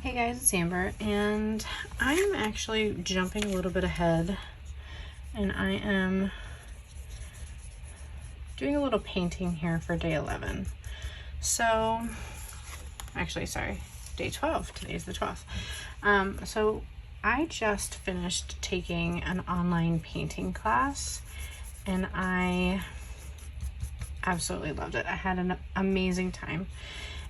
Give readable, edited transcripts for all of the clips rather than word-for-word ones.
Hey guys, it's Amber, and I'm actually jumping a little bit ahead, and I am doing a little painting here for day 11. So, actually, sorry, day 12. Today's the 12th. So I just finished taking an online painting class, and I absolutely loved it. I had an amazing time.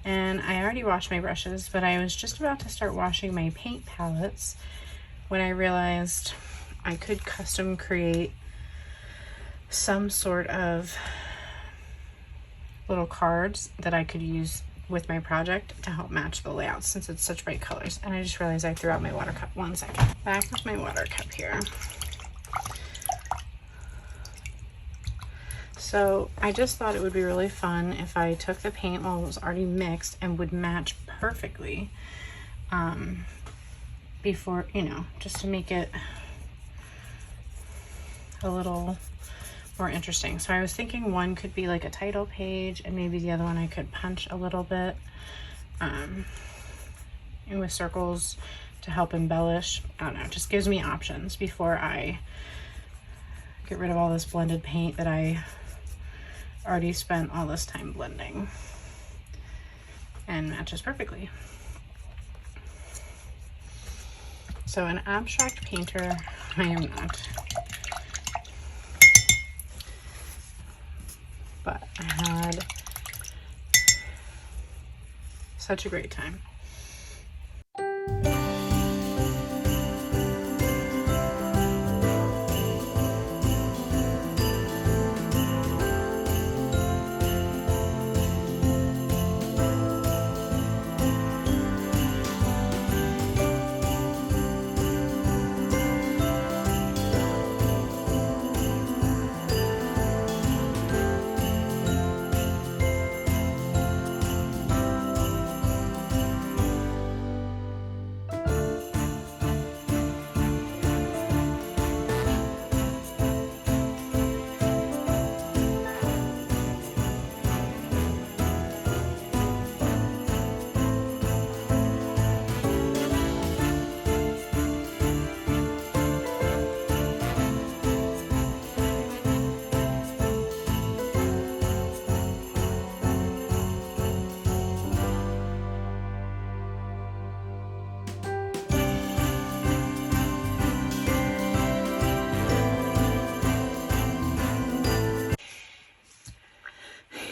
And I already washed my brushes, but I was just about to start washing my paint palettes when I realized I could custom create some sort of little cards that I could use with my project to help match the layout since it's such bright colors. And I just realized I threw out my water cup. One second. Back with my water cup here. So I just thought it would be really fun if I took the paint while it was already mixed and would match perfectly before, just to make it a little more interesting. So I was thinking one could be like a title page, and maybe the other one I could punch a little bit and with circles to help embellish. I don't know, it just gives me options before I get rid of all this blended paint that I already spent all this time blending, and matches perfectly. So an abstract painter I am not, but I had such a great time.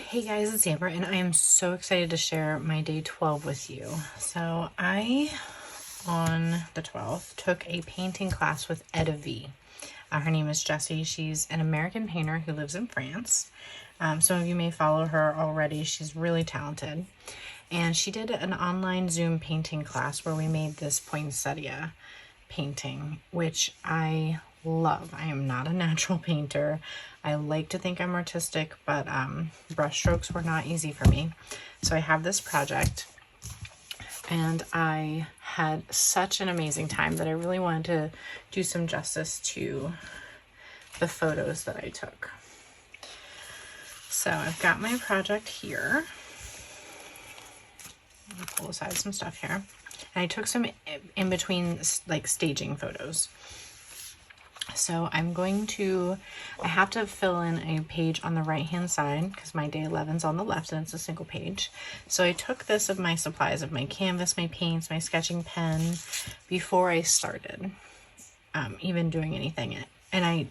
Hey guys, it's Amber, and I am so excited to share my day 12 with you. So I, on the 12th, took a painting class with Eda V. Her name is Jessie. She's an American painter who lives in France. Some of you may follow her already. She's really talented. And she did an online Zoom painting class where we made this poinsettia painting, which I love. I am not a natural painter. I like to think I'm artistic, but brush strokes were not easy for me. So I have this project, and I had such an amazing time that I really wanted to do some justice to the photos that I took. So I've got my project here. I'll pull aside some stuff here. And I took some in between, like, staging photos. So I'm going to, I have to fill in a page on the right hand side because my day 11's on the left and it's a single page. So I took this of my supplies, of my canvas, my paints, my sketching pen, before I started even doing anything. And I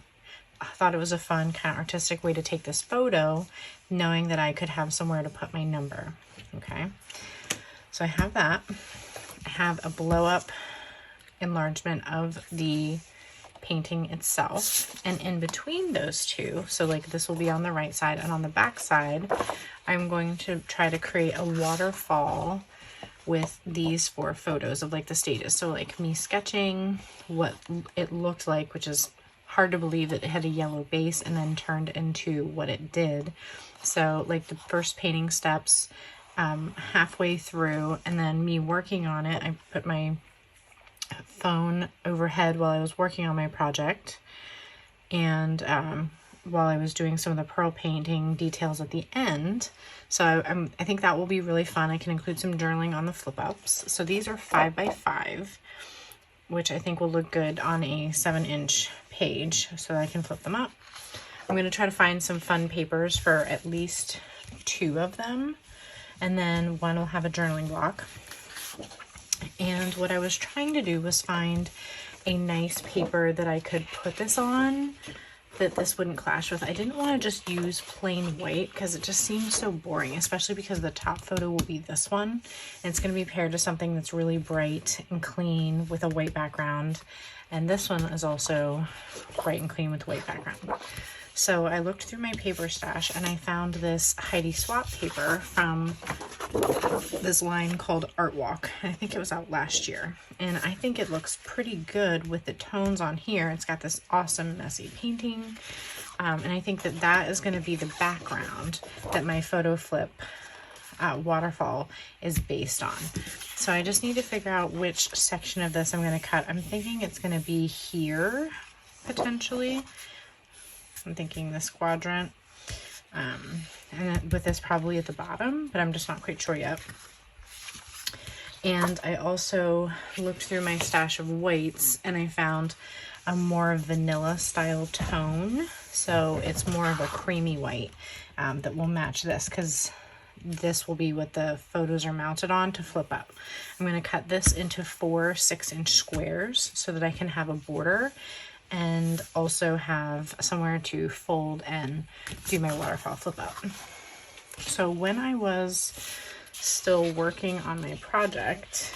thought it was a fun kind of artistic way to take this photo, knowing that I could have somewhere to put my number. Okay, so I have that. I have a blow up enlargement of the painting itself, and in between those two, so like this will be on the right side, and on the back side I'm going to try to create a waterfall with these 4 photos of like the stages. So like me sketching what it looked like, which is hard to believe that it had a yellow base and then turned into what it did. So like the first painting steps halfway through, and then me working on it. I put my phone overhead while I was working on my project, and while I was doing some of the pearl painting details at the end. So I think that will be really fun. I can include some journaling on the flip ups. So these are 5x5, which I think will look good on a 7-inch page so that I can flip them up. I'm going to try to find some fun papers for at least 2 of them, and then one will have a journaling block. And what I was trying to do was find a nice paper that I could put this on that this wouldn't clash with. I didn't want to just use plain white because it just seems so boring, especially because the top photo will be this one. And it's going to be paired to something that's really bright and clean with a white background. And this one is also bright and clean with white background. So I looked through my paper stash and I found this Heidi Swap paper from this line called Art Walk. I think it was out last year. And I think it looks pretty good with the tones on here. It's got this awesome messy painting. And I think that that is going to be the background that my photo flip waterfall is based on. So I just need to figure out which section of this I'm going to cut. I'm thinking it's going to be here, potentially. I'm thinking this quadrant, and with this probably at the bottom, but I'm just not quite sure yet. And I also looked through my stash of whites and I found a more vanilla style tone. So it's more of a creamy white that will match this, because this will be what the photos are mounted on to flip up. I'm going to cut this into 4 6-inch squares so that I can have a border and also have somewhere to fold and do my waterfall flip up. So when I was still working on my project,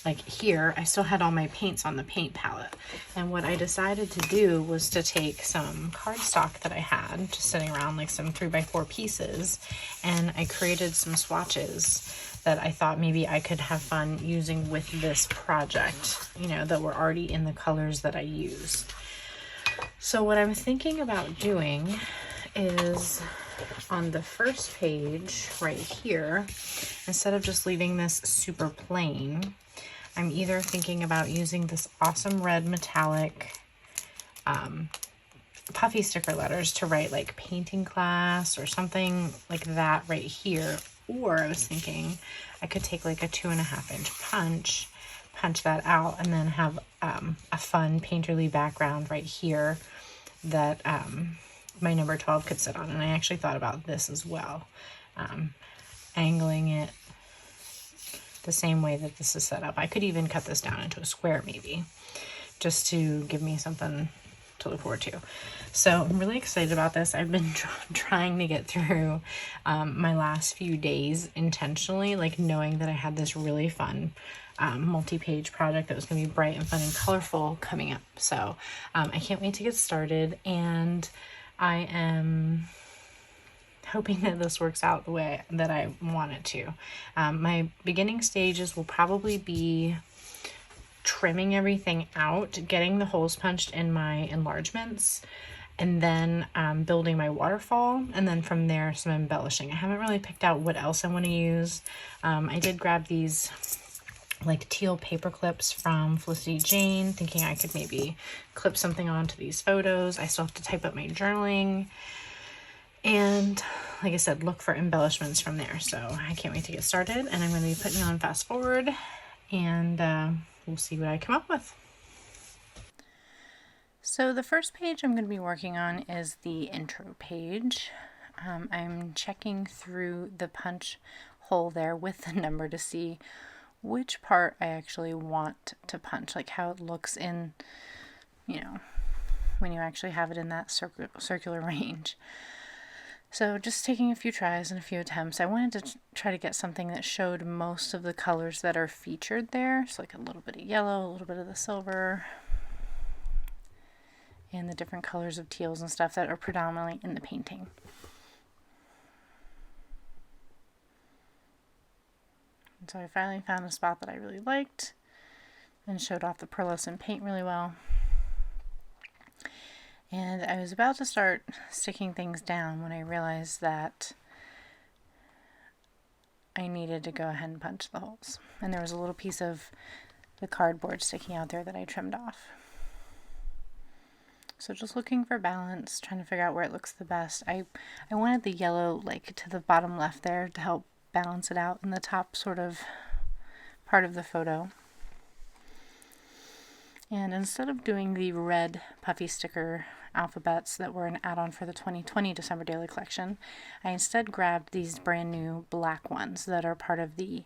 like here, I still had all my paints on the paint palette. And what I decided to do was to take some cardstock that I had just sitting around, like some 3x4 pieces, and I created some swatches that I thought maybe I could have fun using with this project, you know, that were already in the colors that I used. So what I'm thinking about doing is on the first page right here, instead of just leaving this super plain, I'm either thinking about using this awesome red metallic puffy sticker letters to write like painting class or something like that right here. Or I was thinking I could take like a 2.5-inch punch that out, and then have a fun painterly background right here that my number 12 could sit on. And I actually thought about this as well, angling it the same way that this is set up. I could even cut this down into a square maybe, just to give me something to look forward to. So I'm really excited about this. I've been trying to get through my last few days intentionally, like knowing that I had this really fun multi-page project that was going to be bright and fun and colorful coming up. So I can't wait to get started, and I am hoping that this works out the way that I want it to. My beginning stages will probably be trimming everything out, getting the holes punched in my enlargements, and then building my waterfall, and then from there some embellishing. I haven't really picked out what else I want to use. I did grab these like teal paper clips from Felicity Jane, thinking I could maybe clip something onto these photos. I still have to type up my journaling, and like I said, look for embellishments from there. So I can't wait to get started, and I'm going to be putting on fast forward, and we'll see what I come up with. So the first page I'm going to be working on is the intro page. I'm checking through the punch hole there with the number to see which part I actually want to punch, like how it looks in, you know, when you actually have it in that circular range. So just taking a few tries and a few attempts, I wanted to try to get something that showed most of the colors that are featured there. So like a little bit of yellow, a little bit of the silver, and the different colors of teals and stuff that are predominantly in the painting. And so I finally found a spot that I really liked and showed off the pearlescent paint really well. And I was about to start sticking things down when I realized that I needed to go ahead and punch the holes. And there was a little piece of the cardboard sticking out there that I trimmed off. So just looking for balance, trying to figure out where it looks the best. I wanted the yellow like to the bottom left there to help balance it out in the top sort of part of the photo. And instead of doing the red puffy sticker alphabets that were an add-on for the 2020 December Daily Collection, I instead grabbed these brand new black ones that are part of the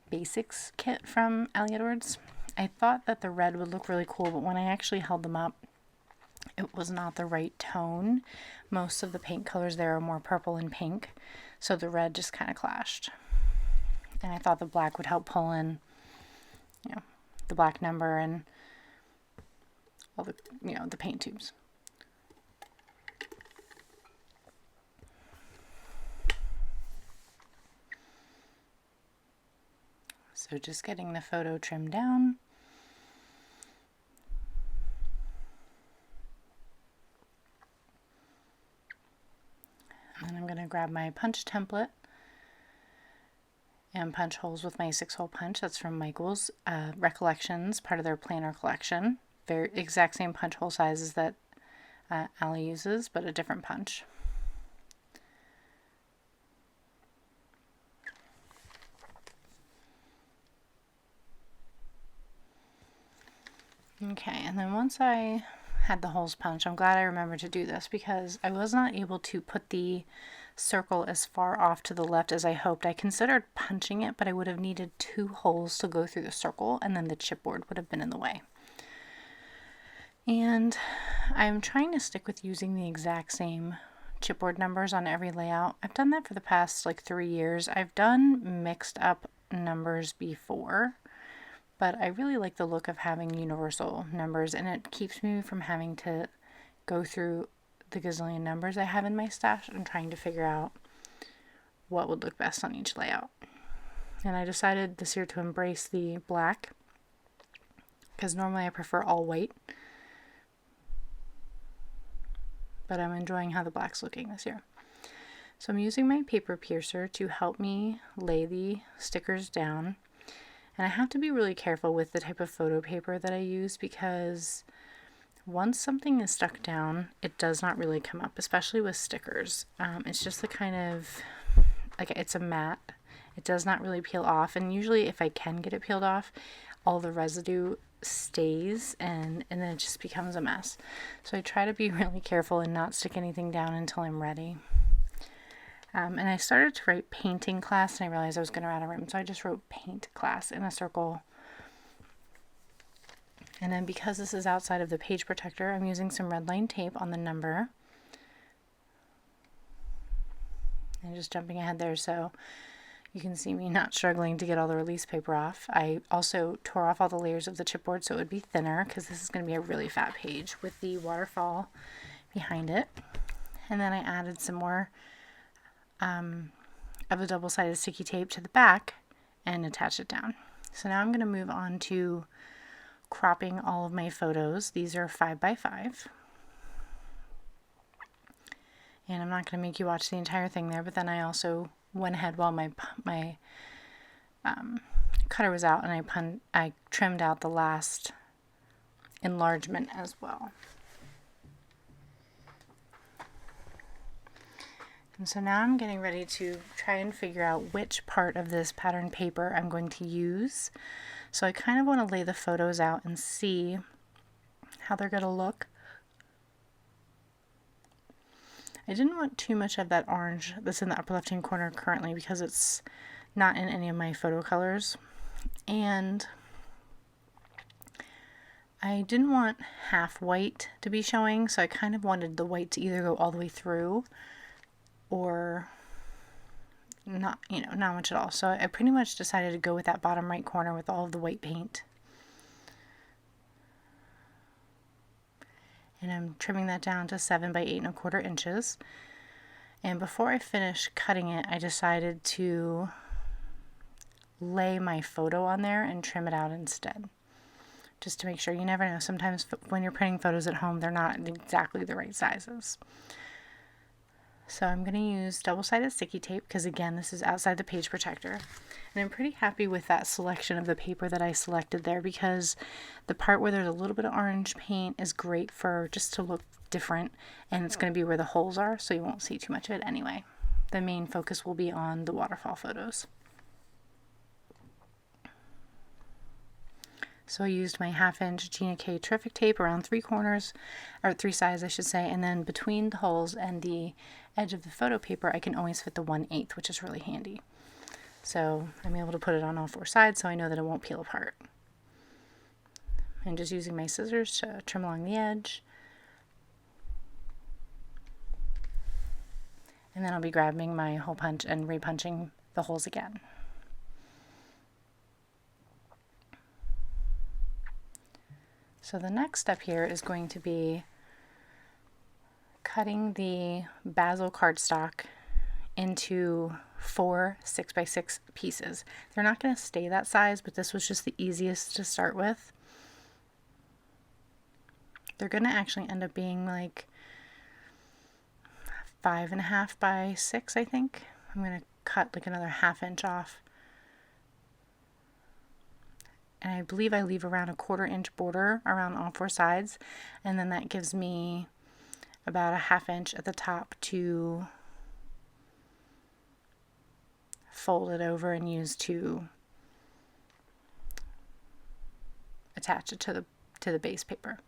Basics kit from Ali Edwards. I thought that the red would look really cool, but when I actually held them up, it was not the right tone. Most of the paint colors there are more purple and pink, so the red just kind of clashed. And I thought the black would help pull in, the black number and all the, the paint tubes. So just getting the photo trimmed down. And then I'm going to grab my punch template and punch holes with my 6-hole punch. That's from Michael's Recollections, part of their planner collection. Very exact same punch hole sizes that Ali uses, but a different punch. Okay, and then once I had the holes punched, I'm glad I remembered to do this because I was not able to put the circle as far off to the left as I hoped. I considered punching it, but I would have needed 2 holes to go through the circle, and then the chipboard would have been in the way. And I'm trying to stick with using the exact same chipboard numbers on every layout. I've done that for the past 3 years. I've done mixed up numbers before, but I really like the look of having universal numbers, and it keeps me from having to go through the gazillion numbers I have in my stash and trying to figure out what would look best on each layout. And I decided this year to embrace the black because normally I prefer all white, but I'm enjoying how the black's looking this year. So I'm using my paper piercer to help me lay the stickers down. And I have to be really careful with the type of photo paper that I use because once something is stuck down, it does not really come up, especially with stickers. It's just the kind of, it's a matte. It does not really peel off. And usually if I can get it peeled off, all the residue stays and then it just becomes a mess. So I try to be really careful and not stick anything down until I'm ready. And I started to write painting class, and I realized I was going to run out of room, so I just wrote paint class in a circle. And then because this is outside of the page protector, I'm using some red line tape on the number. And just jumping ahead there so you can see me not struggling to get all the release paper off. I also tore off all the layers of the chipboard so it would be thinner because this is going to be a really fat page with the waterfall behind it. And then I added some more of the double-sided sticky tape to the back and attach it down. So now I'm going to move on to cropping all of my photos. These are 5x5. And I'm not going to make you watch the entire thing there, but then I also went ahead while my cutter was out and I trimmed out the last enlargement as well. And so now I'm getting ready to try and figure out which part of this pattern paper I'm going to use. So I kind of want to lay the photos out and see how they're going to look. I didn't want too much of that orange that's in the upper left hand corner currently because it's not in any of my photo colors. And I didn't want half white to be showing, so I kind of wanted the white to either go all the way through or not, not much at all. So I pretty much decided to go with that bottom right corner with all of the white paint. And I'm trimming that down to 7 by 8 1/4 inches. And before I finish cutting it, I decided to lay my photo on there and trim it out instead. Just to make sure. You never know. Sometimes when you're printing photos at home, they're not exactly the right sizes. So I'm going to use double-sided sticky tape because, again, this is outside the page protector. And I'm pretty happy with that selection of the paper that I selected there because the part where there's a little bit of orange paint is great for just to look different, and it's going to be where the holes are, so you won't see too much of it anyway. The main focus will be on the waterfall photos. So I used my 1/2" Gina K Terrific tape around 3 corners, or 3 sides I should say, and then between the holes and the edge of the photo paper I can always fit the 1/8, which is really handy. So I'm able to put it on all 4 sides so I know that it won't peel apart. And just using my scissors to trim along the edge. And then I'll be grabbing my hole punch and repunching the holes again. So the next step here is going to be cutting the basil cardstock into 4 6x6 pieces. They're not going to stay that size, but this was just the easiest to start with. They're going to actually end up being like 5.5 by 6, I think. I'm going to cut like another 1/2" off. And I believe I leave around a 1/4" border around all 4 sides, and then that gives me about a 1/2" at the top to fold it over and use to attach it to the base paper.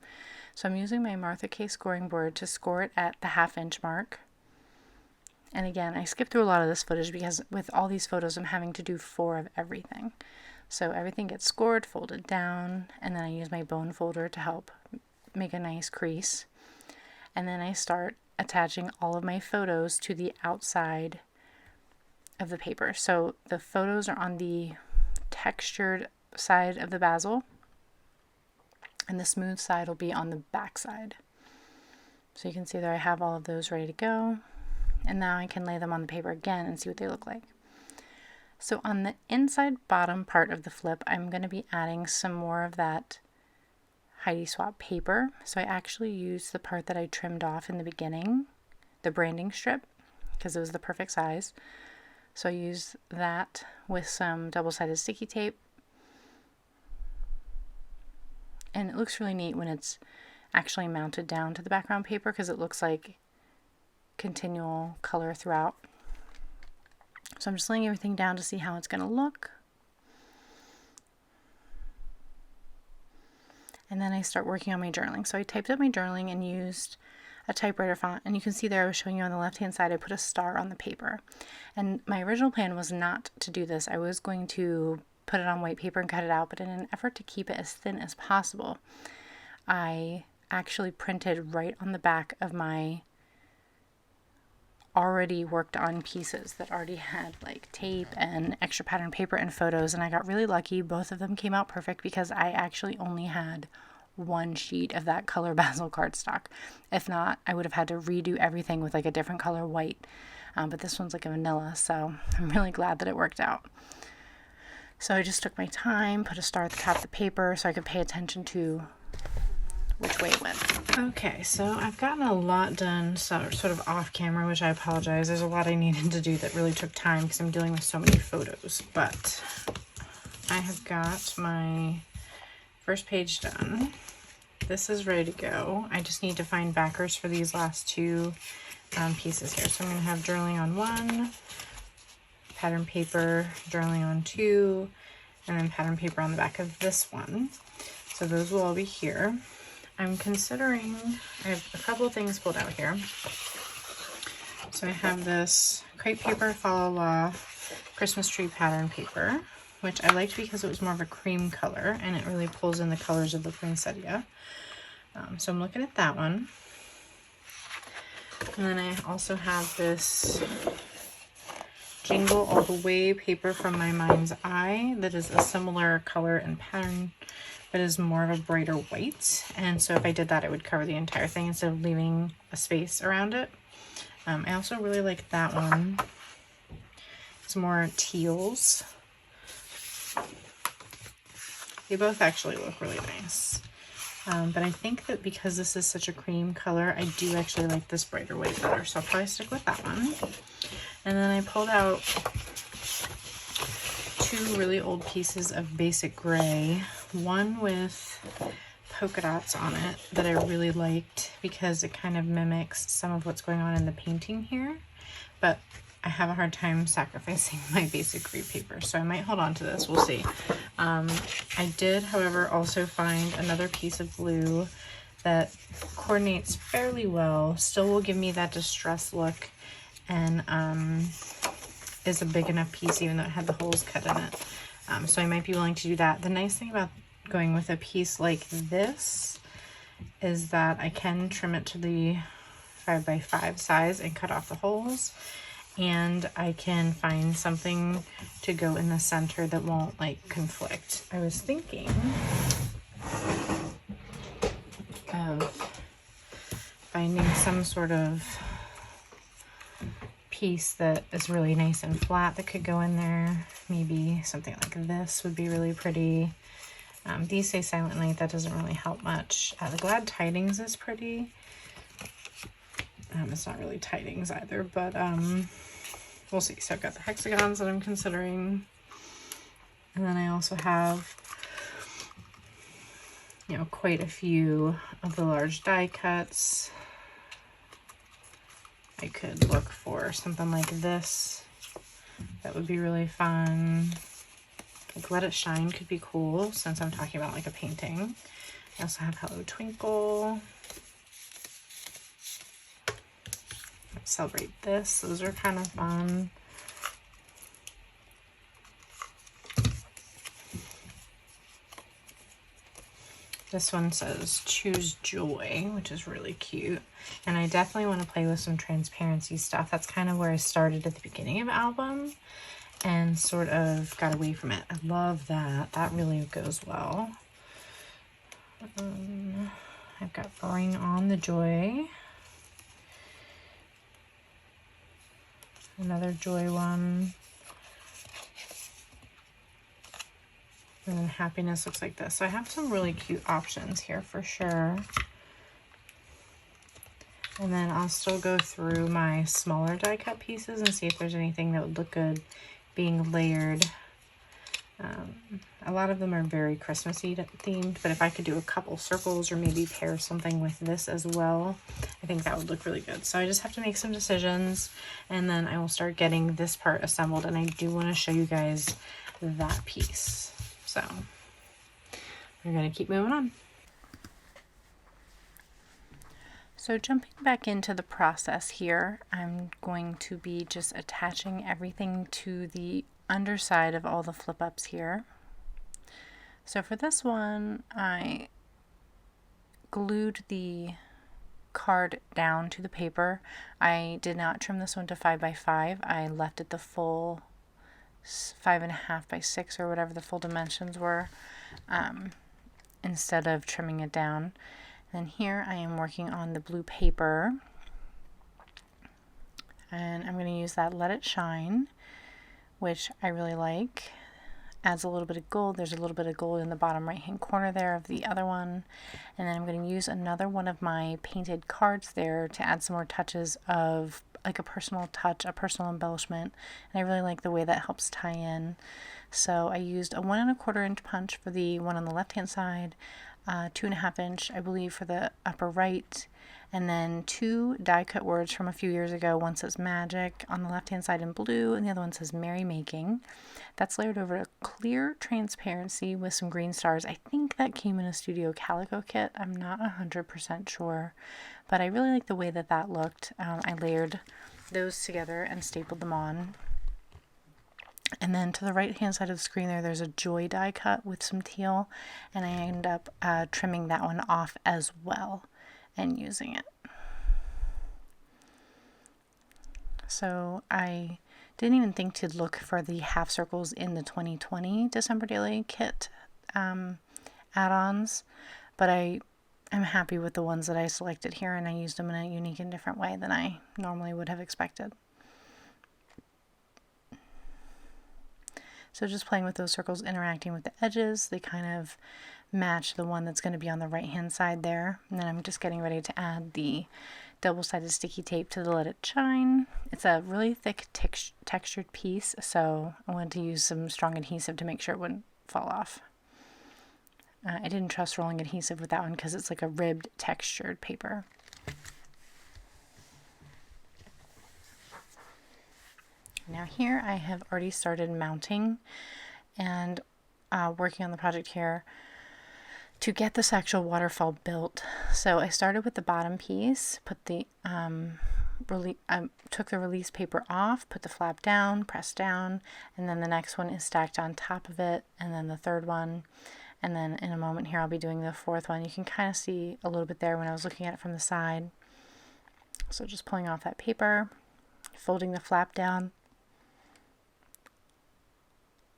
So I'm using my Martha K scoring board to score it at the 1/2" mark. And again, I skipped through a lot of this footage because with all these photos I'm having to do 4 of everything. So everything gets scored, folded down, and then I use my bone folder to help make a nice crease. And then I start attaching all of my photos to the outside of the paper. So the photos are on the textured side of the basil, and the smooth side will be on the back side. So you can see there I have all of those ready to go. And now I can lay them on the paper again and see what they look like. So on the inside bottom part of the flip, I'm going to be adding some more of that Heidi Swapp paper. So I actually used the part that I trimmed off in the beginning, the branding strip, because it was the perfect size. So I used that with some double-sided sticky tape. And it looks really neat when it's actually mounted down to the background paper because it looks like continual color throughout. So I'm just laying everything down to see how it's going to look. And then I start working on my journaling. So I typed up my journaling and used a typewriter font. And you can see there I was showing you on the left-hand side, I put a star on the paper. And my original plan was not to do this. I was going to put it on white paper and cut it out. But in an effort to keep it as thin as possible, I actually printed right on the back of my already worked on pieces that already had like tape and extra pattern paper and photos, and I got really lucky. Both of them came out perfect because I actually only had 1 sheet of that color basil cardstock. If not, I would have had to redo everything with like a different color white, but this one's like a vanilla, so I'm really glad that it worked out. So I just took my time, put a star at the top of the paper so I could pay attention to which way it went. Okay, so I've gotten a lot done sort of off camera, which I apologize. There's a lot I needed to do that really took time because I'm dealing with so many photos. But I have got my first page done. This is ready to go. I just need to find backers for these last 2 pieces here. So I'm going to have journaling on 1, pattern paper, journaling on 2, and then pattern paper on the back of this one. So those will all be here. I'm considering, I have a couple of things pulled out here. So I have this crepe paper Follow Law Christmas tree pattern paper, which I liked because it was more of a cream color and it really pulls in the colors of the poinsettia. So I'm looking at that one. And then I also have this Jingle All the Way paper from My Mind's Eye that is a similar color and pattern, but is more of a brighter white. And so if I did that, it would cover the entire thing instead of leaving a space around it. I also really like that one. It's more teals. They both actually look really nice. But I think that because this is such a cream color, I do actually like this brighter white better. So I'll probably stick with that one. And then I pulled out 2 really old pieces of basic gray. One with polka dots on it that I really liked because it kind of mimics some of what's going on in the painting here, but I have a hard time sacrificing my basic green paper, so I might hold on to this. We'll see. I did, however, also find another piece of blue that coordinates fairly well, still will give me that distressed look, and is a big enough piece even though it had the holes cut in it. So I might be willing to do that. The nice thing about going with a piece like this is that I can trim it to the 5x5 size and cut off the holes, and I can find something to go in the center that won't like conflict. I was thinking of finding some sort of piece that is really nice and flat that could go in there. Maybe something like this would be really pretty. These say Silent Night, that doesn't really help much. The Glad Tidings is pretty. It's not really tidings either, but we'll see. So I've got the hexagons that I'm considering. And then I also have, you know, quite a few of the large die cuts. I could look for something like this. That would be really fun. Like Let It Shine could be cool since I'm talking about like a painting. I also have Hello Twinkle. Celebrate This. Those are kind of fun. This one says Choose Joy, which is really cute. And I definitely want to play with some transparency stuff. That's kind of where I started at the beginning of the album and sort of got away from it. I love that. That really goes well. I've got Bring On the Joy. Another Joy one. And then Happiness looks like this. So I have some really cute options here for sure. And then I'll still go through my smaller die cut pieces and see if there's anything that would look good being layered. A lot of them are very Christmassy themed, but if I could do a couple circles or maybe pair something with this as well, I think that would look really good. So I just have to make some decisions, and then I will start getting this part assembled, and I do want to show you guys that piece. So we're going to keep moving on. So jumping back into the process here, I'm going to be just attaching everything to the underside of all the flip ups here. So for this one, I glued the card down to the paper. I did not trim this one to 5x5. I left it the full 5.5x6 or whatever the full dimensions were, instead of trimming it down. And here I am working on the blue paper, and I'm going to use that Let It Shine, which I really like. Adds a little bit of gold. There's a little bit of gold in the bottom right hand corner there of the other one. And then I'm going to use another one of my painted cards there to add some more touches of like a personal touch, a personal embellishment. And I really like the way that helps tie in. So I used a 1 1/4 inch punch for the one on the left hand side, 2.5 inch, I believe, for the upper right, and then 2 die cut words from a few years ago. One says Magic on the left hand side in blue, and the other one says Merry Making. That's layered over a clear transparency with some green stars. I think that came in a Studio Calico kit. I'm not 100% sure, but I really like the way that that looked. I layered those together and stapled them on. And then to the right hand side of the screen there's a Joy die cut with some teal, and I end up trimming that one off as well and using it. So I didn't even think to look for the half circles in the 2020 December Daily kit add-ons, but I'm happy with the ones that I selected here, and I used them in a unique and different way than I normally would have expected. So just playing with those circles, interacting with the edges, they kind of match the one that's going to be on the right hand side there. And then I'm just getting ready to add the double-sided sticky tape to the Let It Shine. It's a really thick textured piece, so I wanted to use some strong adhesive to make sure it wouldn't fall off. I didn't trust rolling adhesive with that one because it's like a ribbed textured paper. Now here I have already started mounting and working on the project here to get this actual waterfall built. So I started with the bottom piece, put the took the release paper off, put the flap down, pressed down, and then the next one is stacked on top of it, and then the third one, and then in a moment here I'll be doing the fourth one. You can kind of see a little bit there when I was looking at it from the side. So just pulling off that paper, folding the flap down,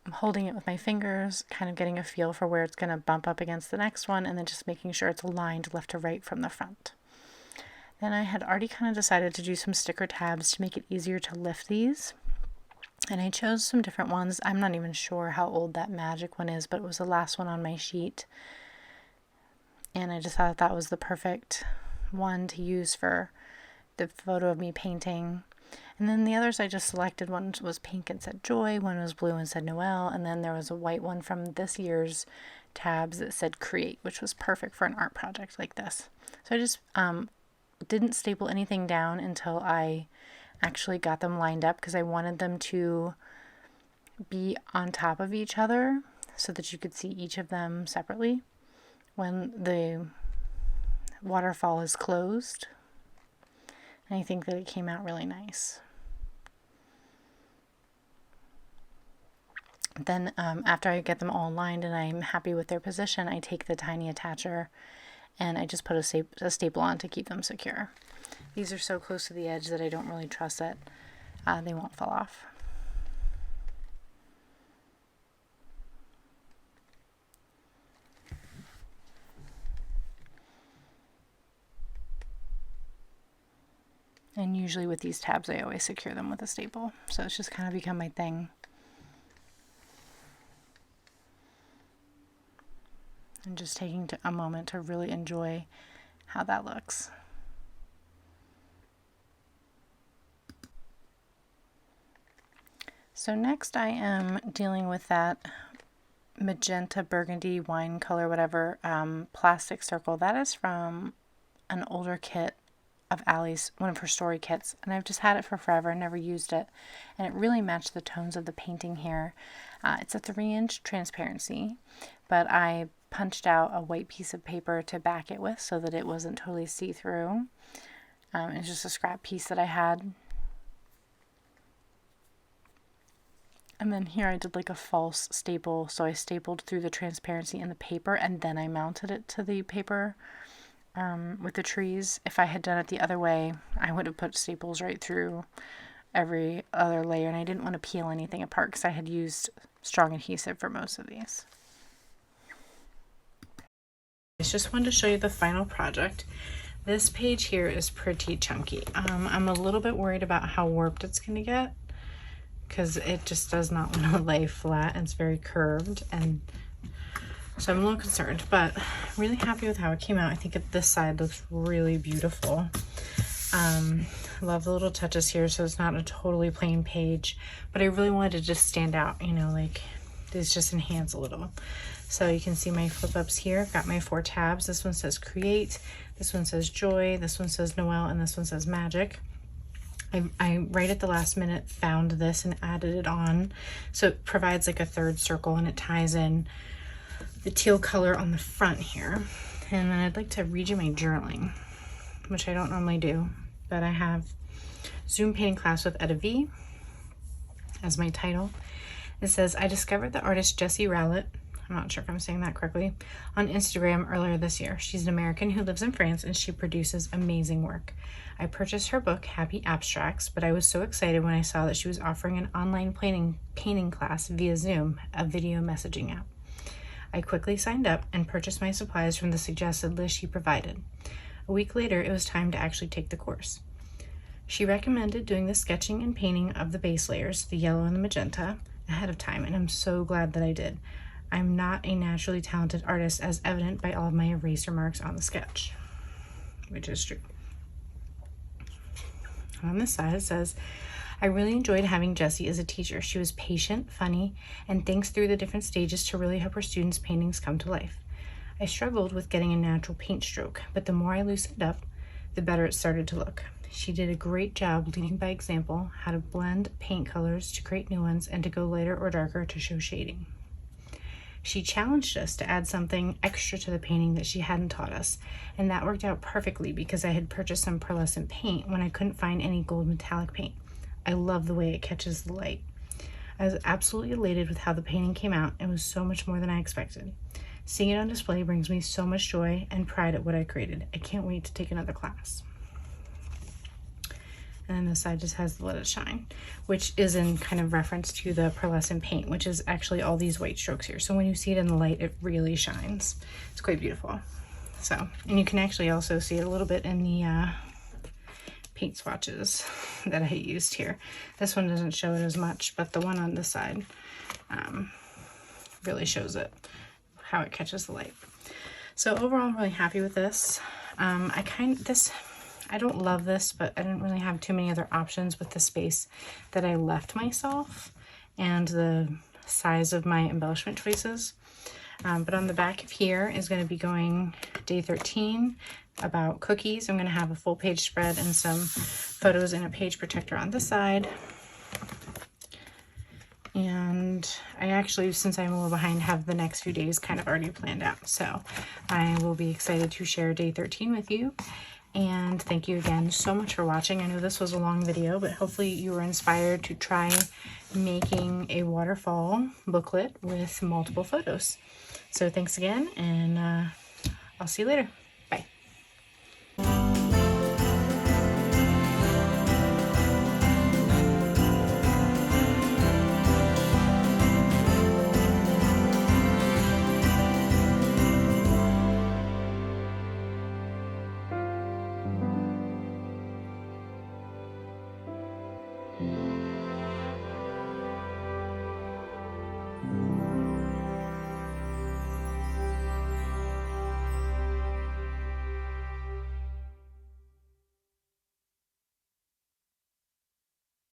I'm holding it with my fingers, kind of getting a feel for where it's going to bump up against the next one, and then just making sure it's aligned left to right from the front. Then I had already kind of decided to do some sticker tabs to make it easier to lift these. And I chose some different ones. I'm not even sure how old that magic one is, but it was the last one on my sheet. And I just thought that was the perfect one to use for the photo of me painting. And then the others I just selected. One was pink and said joy, one was blue and said Noel, and then there was a white one from this year's tabs that said create, which was perfect for an art project like this. So I just didn't staple anything down until I actually got them lined up because I wanted them to be on top of each other so that you could see each of them separately when the waterfall is closed. And I think that it came out really nice. Then after I get them all lined and I'm happy with their position, I take the tiny attacher and I just put a staple on to keep them secure. These are so close to the edge that I don't really trust that they won't fall off. And usually with these tabs, I always secure them with a staple. So it's just kind of become my thing. And just taking a moment to really enjoy how that looks. So next I am dealing with that magenta, burgundy, wine color, whatever, plastic circle. That is from an older kit of Allie's, one of her story kits, and I've just had it for forever and never used it, and it really matched the tones of the painting here. It's a 3-inch transparency, but I punched out a white piece of paper to back it with so that it wasn't totally see-through. It's just a scrap piece that I had. And then here I did like a false staple, so I stapled through the transparency in the paper and then I mounted it to the paper with the trees. If I had done it the other way, I would have put staples right through every other layer, and I didn't want to peel anything apart because I had used strong adhesive for most of these. I just wanted to show you the final project. This page here is pretty chunky. I'm a little bit worried about how warped it's going to get because it just does not want to lay flat. It's very curved, and so I'm a little concerned, but really happy with how it came out. I think this side looks really beautiful. Love the little touches here, so it's not a totally plain page, but I really wanted to just stand out, you know, like these just enhance a little. So you can see my flip ups here. I've got my 4 tabs. This one says create, this one says joy, this one says Noel, and this one says magic. I right at the last minute found this and added it on. So it provides like a third circle and it ties in the teal color on the front here. And then I'd like to read you my journaling, which I don't normally do, but I have Zoom painting class with Etta V as my title. It says, I discovered the artist Jessie Rowlett, I'm not sure if I'm saying that correctly, on Instagram earlier this year. She's an American who lives in France and she produces amazing work. I purchased her book, Happy Abstracts, but I was so excited when I saw that she was offering an online painting class via Zoom, a video messaging app. I quickly signed up and purchased my supplies from the suggested list she provided. A week later, it was time to actually take the course. She recommended doing the sketching and painting of the base layers, the yellow and the magenta, ahead of time, and I'm so glad that I did. I'm not a naturally talented artist, as evident by all of my eraser marks on the sketch, which is true. On this side, it says, I really enjoyed having Jessie as a teacher. She was patient, funny, and thinks through the different stages to really help her students' paintings come to life. I struggled with getting a natural paint stroke, but the more I loosened up, the better it started to look. She did a great job leading by example how to blend paint colors to create new ones and to go lighter or darker to show shading. She challenged us to add something extra to the painting that she hadn't taught us, and that worked out perfectly because I had purchased some pearlescent paint when I couldn't find any gold metallic paint. I love the way it catches the light. I was absolutely elated with how the painting came out. It was so much more than I expected. Seeing it on display brings me so much joy and pride at what I created. I can't wait to take another class. And then this side just has the Let It Shine, which is in kind of reference to the pearlescent paint, which is actually all these white strokes here. So when you see it in the light, it really shines. It's quite beautiful. So, and you can actually also see it a little bit in the paint swatches that I used here. This one doesn't show it as much, but the one on this side really shows it, how it catches the light. So overall, I'm really happy with this. I don't love this, but I didn't really have too many other options with the space that I left myself and the size of my embellishment choices. But on the back of here is going to be going day 13 about cookies. I'm going to have a full page spread and some photos in a page protector on this side. And I actually, since I'm a little behind, have the next few days kind of already planned out. So I will be excited to share day 13 with you. And thank you again so much for watching. I know this was a long video, but hopefully you were inspired to try making a waterfall booklet with multiple photos. So thanks again, and I'll see you later.